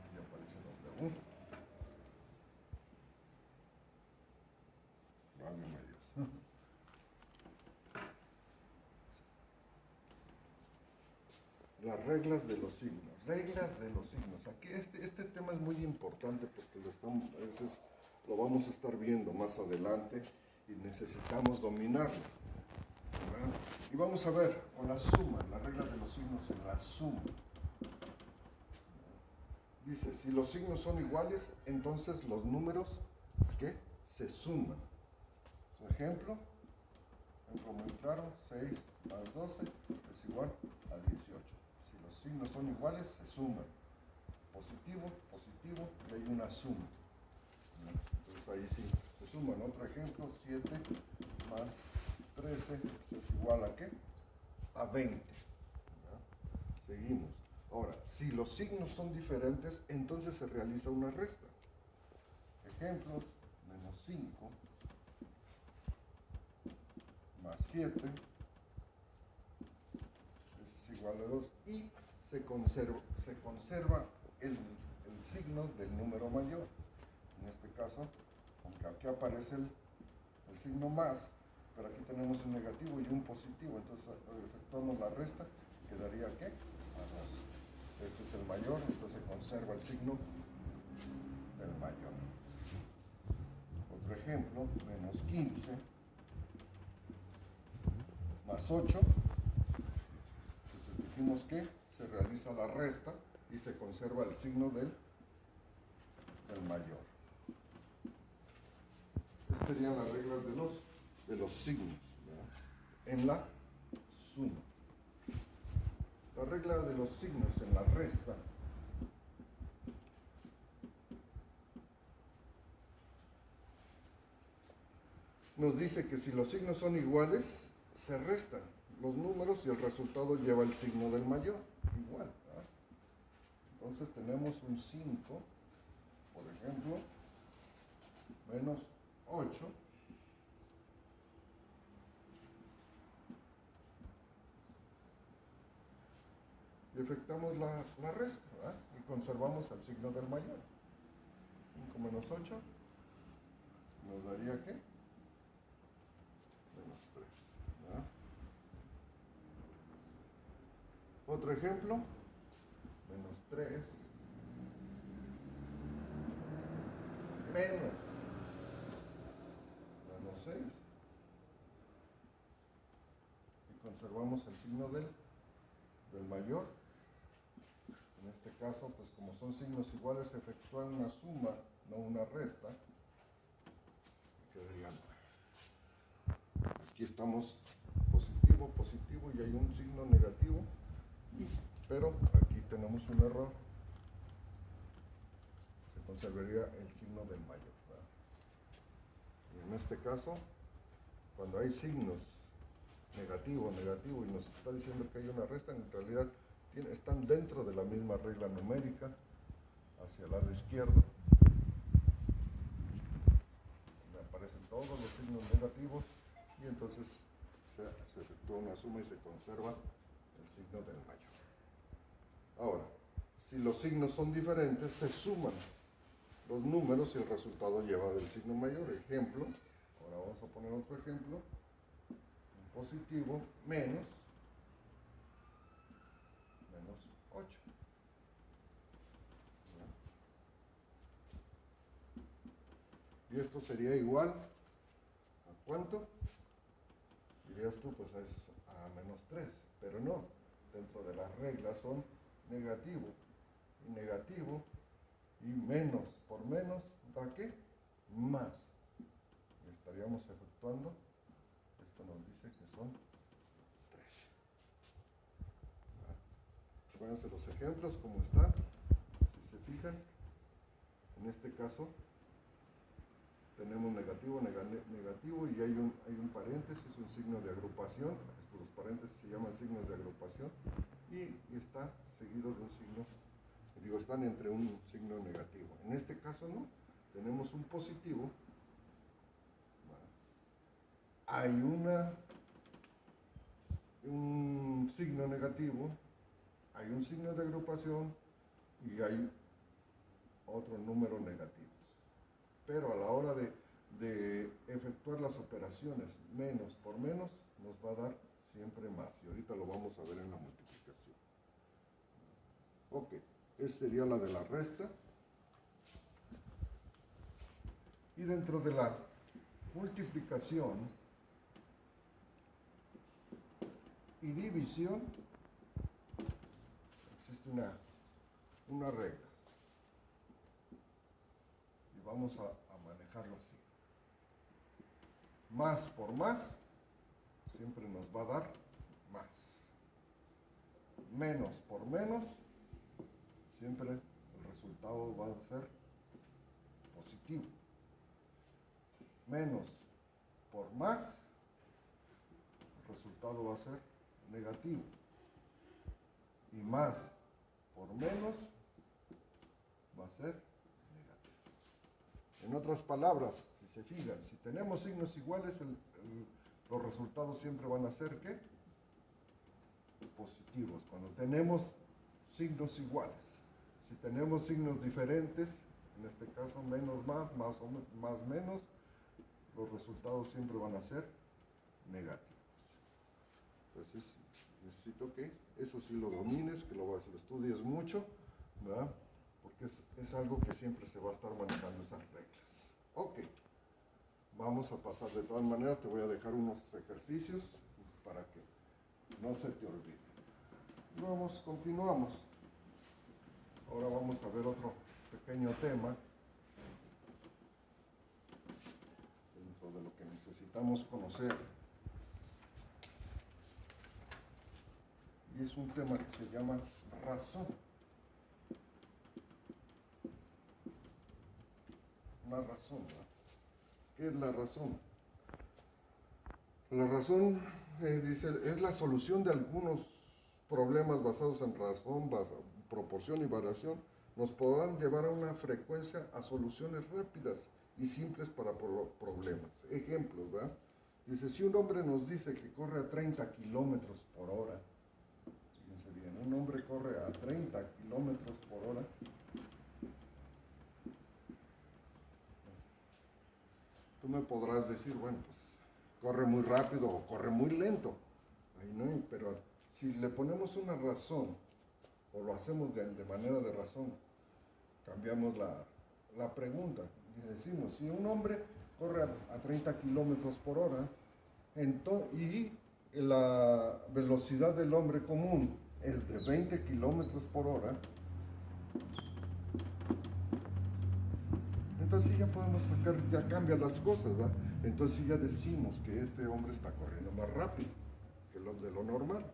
Aquí aparece el W. Válgame Dios. Las reglas de los signos. Reglas de los signos. Aquí este tema es muy importante porque a veces lo vamos a estar viendo más adelante y necesitamos dominarlo, ¿verdad? Y vamos a ver con la suma, las reglas de los signos en la suma. Dice, si los signos son iguales, entonces los números, ¿qué? Se suman. Por ejemplo muy claro, 6 más 12 es igual a 18. Si los signos son iguales, se suman. Positivo, positivo, y hay una suma. Entonces ahí sí, se suman. Otro ejemplo, 7 más 13 es igual a ¿qué? A 20. ¿Ya? Seguimos. Ahora, si los signos son diferentes, entonces se realiza una resta. Ejemplos, menos 5 más 7 es igual a 2 y se conserva el signo del número mayor. En este caso, aunque aquí aparece el signo más, pero aquí tenemos un negativo y un positivo, entonces efectuamos la resta, quedaría ¿qué? A 2. Este es el mayor, entonces se conserva el signo del mayor. Otro ejemplo, menos 15 más 8, entonces dijimos que se realiza la resta y se conserva el signo del mayor. Estas serían las reglas de los de los signos, ¿verdad? En la suma. La regla de los signos en la resta nos dice que si los signos son iguales, se restan los números y el resultado lleva el signo del mayor. Igual, ¿verdad? Entonces tenemos un 5, por ejemplo, menos 8. Y efectuamos la resta, ¿verdad? Y conservamos el signo del mayor. 5 menos 8 nos daría ¿qué? Menos 3, ¿verdad? Otro ejemplo, menos 3 menos 6 y conservamos el signo del mayor. En este caso, pues como son signos iguales, se efectúa una suma, no una resta, quedaría 9. Aquí estamos positivo, positivo y hay un signo negativo, pero aquí tenemos un error. Se conservaría el signo del mayor, ¿verdad? Y en este caso, cuando hay signos negativo, negativo y nos está diciendo que hay una resta, en realidad están dentro de la misma regla numérica, hacia el lado izquierdo. Me aparecen todos los signos negativos y entonces se efectúa una suma y se conserva el signo del mayor. Ahora, si los signos son diferentes, se suman los números y el resultado lleva del signo mayor. Ejemplo, ahora vamos a poner otro ejemplo, un positivo menos 8. Y esto sería igual a ¿cuánto? Dirías tú, pues es a menos 3, pero no. Dentro de las reglas son negativo y menos por menos da ¿qué? Más. Y estaríamos efectuando, esto nos dice que son 3. Acuérdense los ejemplos, como están, si se fijan, en este caso tenemos negativo, negativo y hay un paréntesis, un signo de agrupación. Estos paréntesis se llaman signos de agrupación y está seguido de un signo, están entre un signo negativo. En este caso no, tenemos un positivo, hay un signo negativo, hay un signo de agrupación y hay otro número negativo. Pero a la hora de efectuar las operaciones menos por menos, nos va a dar siempre más. Y ahorita lo vamos a ver en la multiplicación. Ok, esa sería la de la resta. Y dentro de la multiplicación y división, existe una regla. Y vamos a manejarlo así. Más por más siempre nos va a dar más. Menos por menos siempre el resultado va a ser positivo. Menos por más el resultado va a ser negativo. Y más por menos va a ser negativo. En otras palabras, si se fijan, si tenemos signos iguales, los resultados siempre van a ser ¿qué? Positivos. Cuando tenemos signos iguales. Si tenemos signos diferentes, en este caso menos más menos, los resultados siempre van a ser negativos. Entonces, necesito que eso sí lo domines, que lo estudies mucho, ¿verdad? Porque es algo que siempre se va a estar manejando esas reglas. Ok, vamos a pasar. De todas maneras, te voy a dejar unos ejercicios para que no se te olvide. Continuamos. Ahora vamos a ver otro pequeño tema dentro dentro de lo que necesitamos conocer. Y es un tema que se llama razón. La razón, ¿no? ¿Qué es la razón? La razón, dice, es la solución de algunos problemas basados en razón, proporción y variación. Nos podrán llevar a una frecuencia a soluciones rápidas y simples para problemas. Ejemplos, ¿verdad? Dice, si un hombre nos dice que corre a 30 kilómetros por hora, fíjense bien, un hombre corre a 30 kilómetros por hora, tú me podrás decir, bueno, pues corre muy rápido o corre muy lento. Ahí no, pero si le ponemos una razón, o lo hacemos de manera de razón, cambiamos la pregunta y decimos, si un hombre corre a 30 kilómetros por hora y la velocidad del hombre común es de 20 kilómetros por hora, entonces ya podemos sacar, ya cambian las cosas, ¿verdad? Entonces ya decimos que este hombre está corriendo más rápido que lo de lo normal.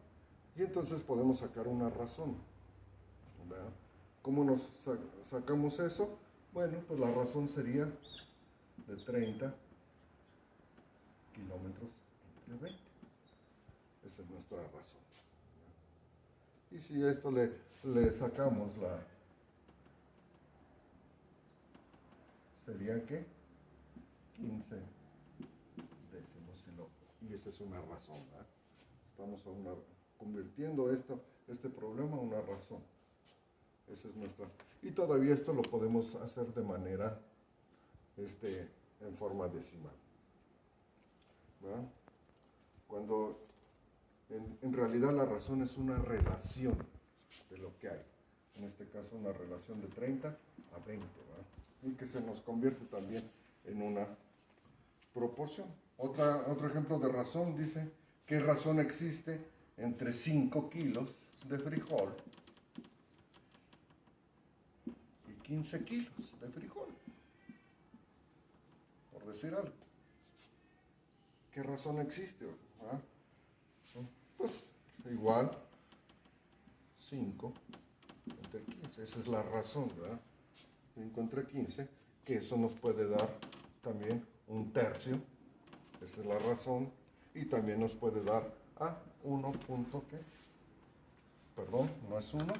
Y entonces podemos sacar una razón, ¿verdad? ¿Cómo nos sacamos eso? Bueno, pues la razón sería de 30 kilómetros entre 20. Esa es nuestra razón. Y si a esto le sacamos sería que 15 décimos, y esa es una razón, ¿verdad? Estamos convirtiendo este problema a una razón. Esa es nuestra. Y todavía esto lo podemos hacer de manera, en forma decimal, ¿verdad? Cuando en realidad la razón es una relación de lo que hay. En este caso una relación de 30 a 20, ¿verdad? Y que se nos convierte también en una proporción. Otro ejemplo de razón dice, ¿qué razón existe entre 5 kilos de frijol y 15 kilos de frijol? Por decir algo. ¿Qué razón existe? ¿Ah? Pues igual 5 entre 15. Esa es la razón, ¿verdad? 5 entre 15, que eso nos puede dar también un tercio. Esa es la razón. Y también nos puede dar a 1 punto que, perdón, no es 1,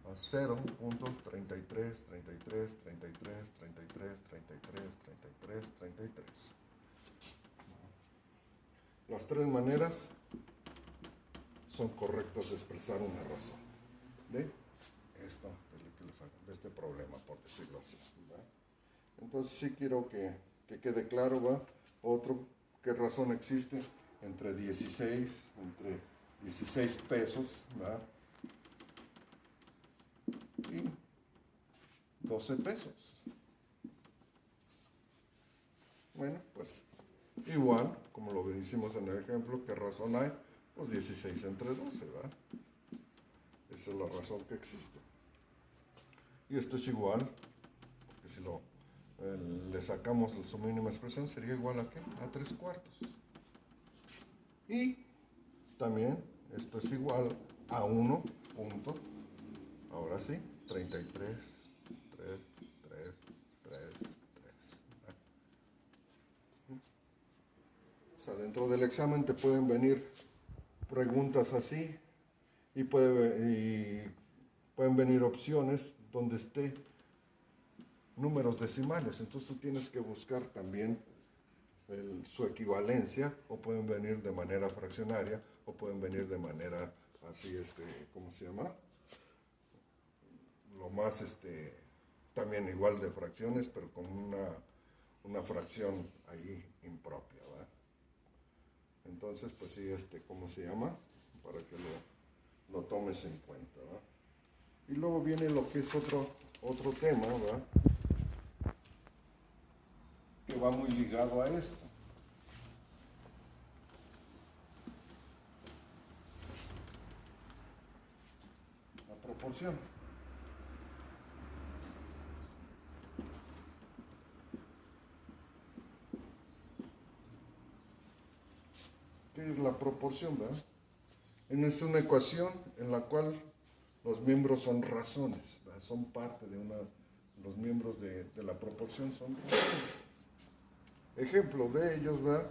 a 0.33, 33, 33, 33, 33, 33, 33. Las tres maneras son correctas de expresar una razón de este problema, por decirlo así, ¿verdad? Entonces sí quiero que quede claro, ¿va? ¿Qué razón existe entre 16 pesos, ¿va? Y 12 pesos. Bueno, pues igual, como lo hicimos en el ejemplo, ¿qué razón hay? Pues 16 entre 12, ¿verdad? Esa es la razón que existe. Y esto es igual, porque si le sacamos su mínima expresión, sería igual a ¿qué? A 3/4. Y también esto es igual a 1 punto, ahora sí, 33, 3, 3, 3, 3. O sea, dentro del examen te pueden venir preguntas así y pueden venir opciones donde esté números decimales. Entonces tú tienes que buscar también su equivalencia, o pueden venir de manera fraccionaria, o pueden venir de manera así, ¿cómo se llama? Lo más, también igual de fracciones, pero con una fracción ahí impropia, ¿verdad? Entonces, pues sí, ¿cómo se llama? Para que lo tomes en cuenta, ¿verdad? Y luego viene lo que es otro tema, ¿verdad? Que va muy ligado a esto. La proporción. ¿qué es la proporción, verdad? Es una ecuación en la cual los miembros son razones, ¿verdad? Son parte de una, los miembros de la proporción son razones. Ejemplo de ellos, ¿verdad?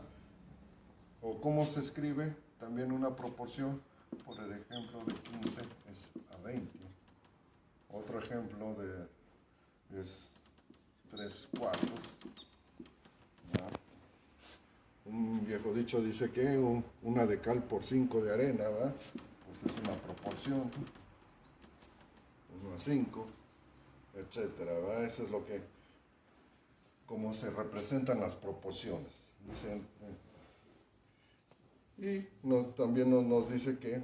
O cómo se escribe también una proporción, por el ejemplo de 15 es a 20. Otro ejemplo es 3 cuartos. ¿Verdad? Un viejo dicho dice que una de cal por 5 de arena, ¿verdad? Pues es una proporción, 1 a 5, etcétera, ¿verdad? Eso es lo que, cómo se representan las proporciones. Dicen, y también nos dice que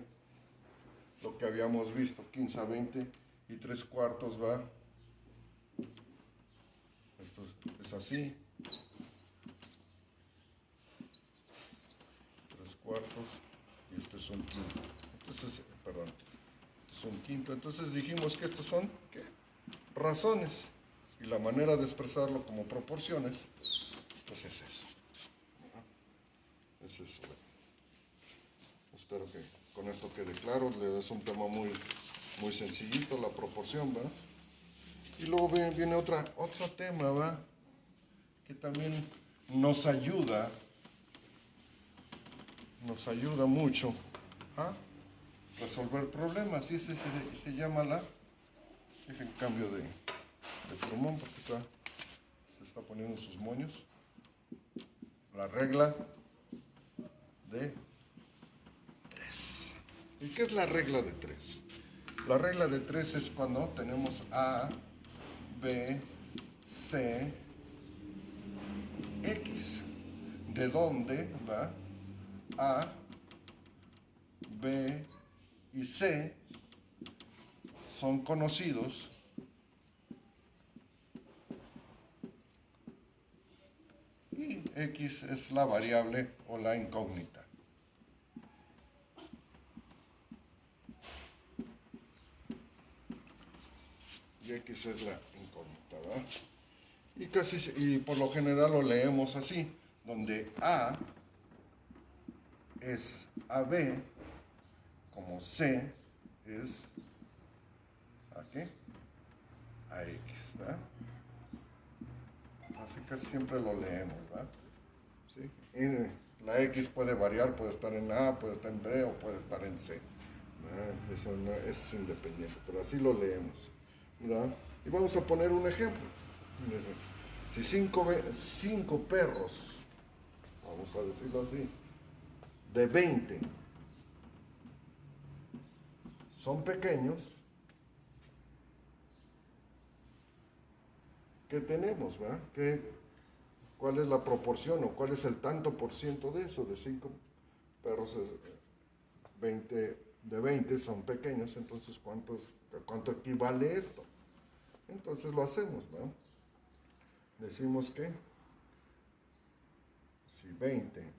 lo que habíamos visto, 15 a 20 y 3 cuartos, ¿va? Esto es así. 3 cuartos y este es un quinto. Entonces, perdón, este es un quinto. Entonces dijimos que estos son, ¿qué? Razones. Y la manera de expresarlo como proporciones, pues es eso. Es eso. Espero que con esto quede claro. Es un tema muy, muy sencillito, la proporción, ¿va? Y luego viene otro tema, ¿va? Que también nos ayuda mucho a resolver problemas. Y ese se llama dejen cambio de plumón porque acá se está poniendo sus moños. La regla de 3. ¿Y qué es la regla de 3? La regla de 3 es cuando tenemos A, B, C, X. ¿De dónde va? A, B y C son conocidos y X es la variable o la incógnita. Y X es la incógnita, ¿verdad? Y por lo general lo leemos así, donde A es AB, como C es ¿a qué? A X, ¿verdad? Así casi siempre lo leemos, ¿verdad? ¿Sí? Y la X puede variar, puede estar en A, puede estar en B o puede estar en C. Eso no, es independiente, pero así lo leemos, ¿verdad? Y vamos a poner un ejemplo. Si cinco perros, vamos a decirlo así, de 20 son pequeños, ¿qué tenemos, verdad? ¿Cuál es la proporción o cuál es el tanto por ciento de eso? De 5 perros, 20, de 20 son pequeños, entonces ¿cuánto equivale esto? Entonces lo hacemos, ¿verdad? Decimos que si 20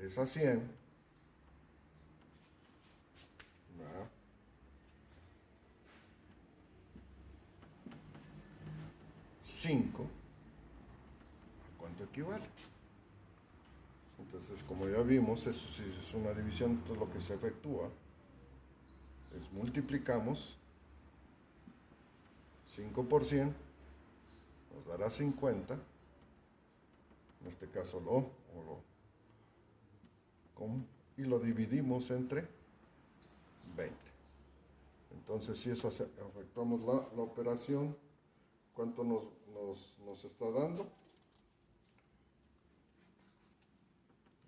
es a 100, ¿verdad? 5, ¿a cuánto equivale? Entonces, como ya vimos, eso sí es una división, entonces lo que se efectúa es multiplicamos 5 por 100, nos dará 50, en este caso y lo dividimos entre 20. Entonces, si eso efectuamos la operación, ¿cuánto nos está dando?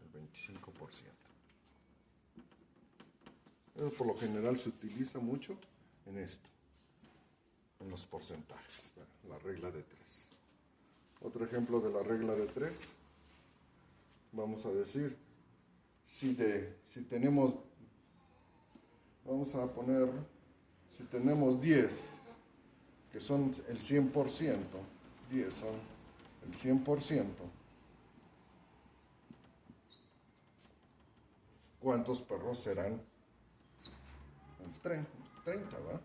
El 25%. Pero por lo general se utiliza mucho en esto, en los porcentajes, la regla de 3. Otro ejemplo de la regla de 3, vamos a decir, si tenemos, vamos a poner, si tenemos 10, que son el 100%, 10 son el 100%, ¿cuántos perros serán? 30, ¿va?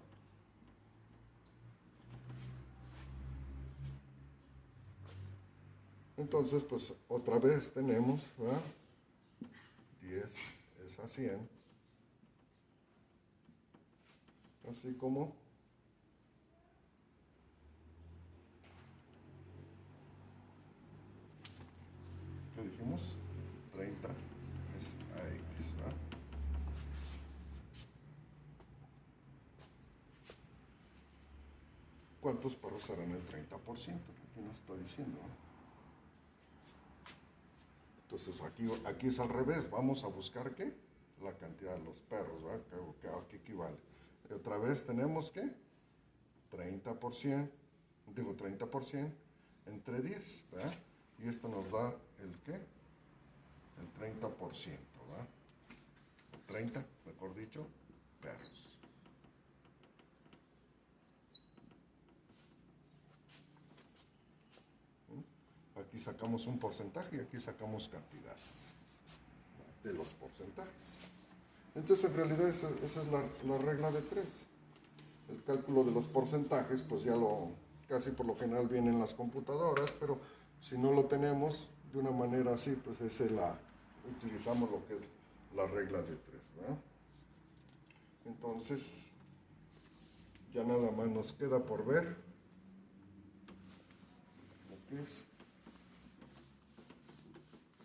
Entonces, pues otra vez tenemos, ¿va? 10 es a 100. Así como ¿qué dijimos? 30 es a X, ¿verdad? ¿Cuántos perros serán el 30%? Aquí nos está diciendo, ¿no? Entonces aquí es al revés, vamos a buscar ¿qué? La cantidad de los perros, ¿verdad? ¿Qué equivale? Y otra vez tenemos ¿qué? 30%, digo 30% entre 10, ¿verdad? Y esto nos da el ¿qué? El 30%, ¿verdad? 30, mejor dicho, perros. Aquí sacamos un porcentaje y aquí sacamos cantidades de los porcentajes. Entonces, en realidad, esa es la regla de 3. El cálculo de los porcentajes, pues ya casi por lo general viene en las computadoras, pero si no lo tenemos de una manera así, pues utilizamos lo que es la regla de 3, ¿verdad? Entonces, ya nada más nos queda por ver lo que es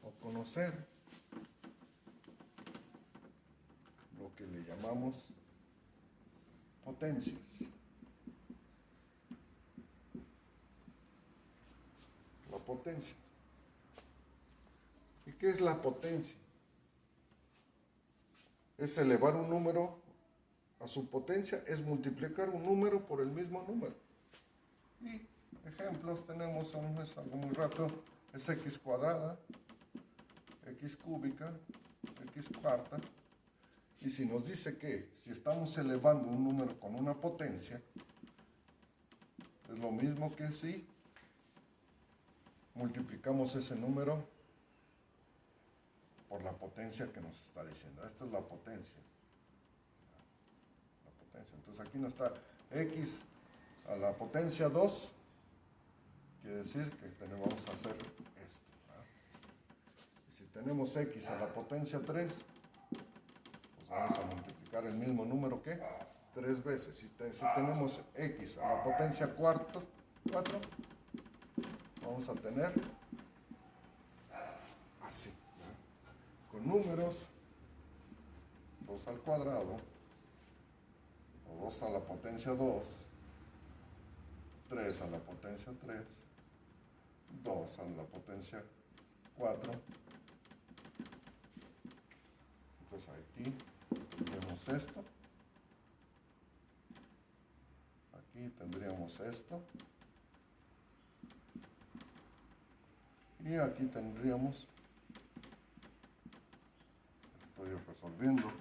o conocer lo que le llamamos potencias. La potencia. ¿Y qué es la potencia? Es elevar un número a su potencia, es multiplicar un número por el mismo número. Y ejemplos tenemos, es algo muy rápido, es x cuadrada, x cúbica, x cuarta. Y si nos dice que si estamos elevando un número con una potencia, es lo mismo que si multiplicamos ese número por la potencia que nos está diciendo. Esto es la potencia. Entonces aquí nos está x a la potencia 2, quiere decir que vamos a hacer esto, ¿verdad? Y si tenemos x a la potencia 3, pues vamos a multiplicar el mismo número que 3 veces. Si tenemos x a la potencia 4, vamos a tener así, ¿verdad? Con números 2 al cuadrado, o 2 a la potencia 2, 3 a la potencia 3, 2 a la potencia 4. Entonces aquí tendríamos esto. Aquí tendríamos esto. Y aquí tendríamos, estoy resolviendo.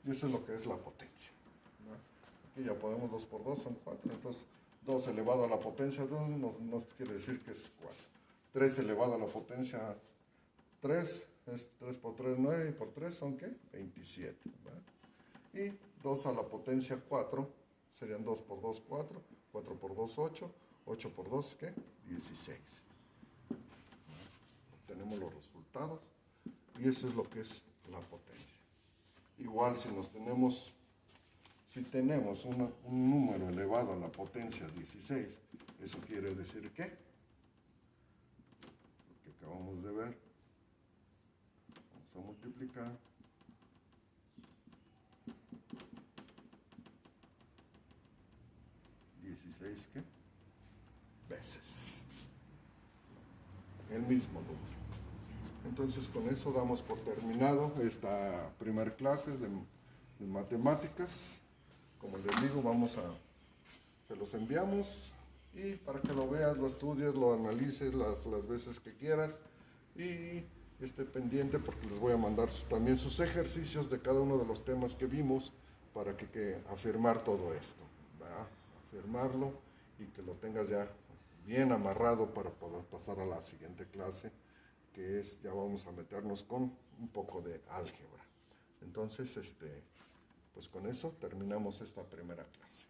Y eso es lo que es la potencia, ¿no? Aquí ya podemos 2 por 2 son 4, entonces 2 elevado a la potencia 2 nos quiere decir que es 4. 3 elevado a la potencia 3 es 3 por 3, 9, y por 3 son ¿qué? 27, ¿verdad? Y 2 a la potencia 4 serían 2 por 2, 4, 4 por 2, 8, 8 por 2, ¿qué? 16. Tenemos los resultados y eso es lo que es la potencia. Igual si tenemos un número elevado a la potencia 16, eso quiere decir que, lo que acabamos de ver, vamos a multiplicar 16 ¿qué? Veces el mismo número. Entonces con eso damos por terminado esta primera clase de matemáticas. Como les digo, se los enviamos y para que lo veas, lo estudies, lo analices las veces que quieras y esté pendiente porque les voy a mandar también sus ejercicios de cada uno de los temas que vimos para que afirmar todo esto, ¿verdad? Afirmarlo y que lo tengas ya bien amarrado para poder pasar a la siguiente clase, que ya vamos a meternos con un poco de álgebra. Entonces, pues con eso terminamos esta primera clase.